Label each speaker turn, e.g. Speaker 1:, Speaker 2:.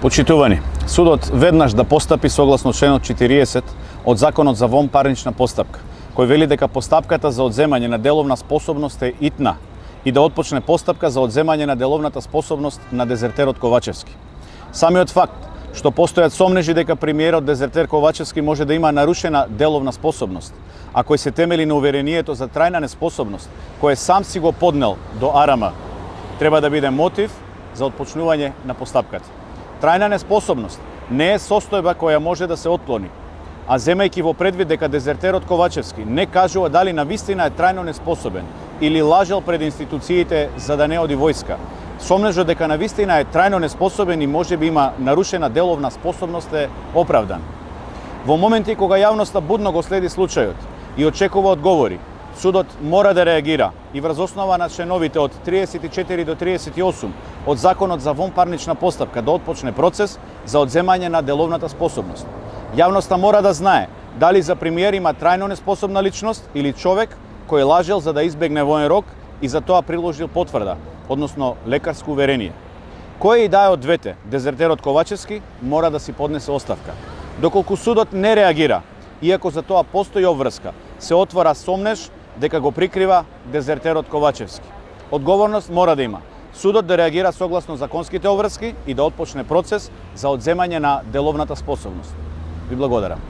Speaker 1: Почитувани, судот веднаш да постапи согласно членот 40 од Законот за вонпарнична постапка, кој вели дека постапката за одземање на деловна способност е итна и да отпочне постапка за одземање на деловната способност на дезертерот Ковачевски. Самиот факт што постојат сомнежи дека премиерот дезертер Ковачевски може да има нарушена деловна способност, а кој се темели на уверението за трајна неспособност, кој сам си го поднел до АРМ, треба да биде мотив за отпочнување на постапката. Трајна неспособност не е состојба која може да се отклони, а земајќи во предвид дека дезертерот Ковачевски не кажува дали навистина е трајно неспособен или лажел пред институциите за да не оди војска, сомнежот дека навистина е трајно неспособен и можеби има нарушена деловна способност е оправдан. Во моменти кога јавноста будно го следи случајот и очекува одговори, судот мора да реагира и врз основа на членовите од 34 до 38 од Законот за вонпарнична постапка да отпочне процес за одземање на деловната способност. Јавноста мора да знае дали за премиер има трајно неспособна личност или човек кој лажел за да избегне воен рок и за тоа приложил потврда, односно лекарско уверение. Кој и да е од двете, дезертерот Ковачевски мора да си поднесе оставка. Доколку судот не реагира, иако за тоа постои обврска, се отвора сомнеж дека го прикрива дезертерот Ковачевски. Одговорност мора да има. Судот да реагира согласно законските обврски и да отпочне процес за одземање на деловната способност. Ви благодарам.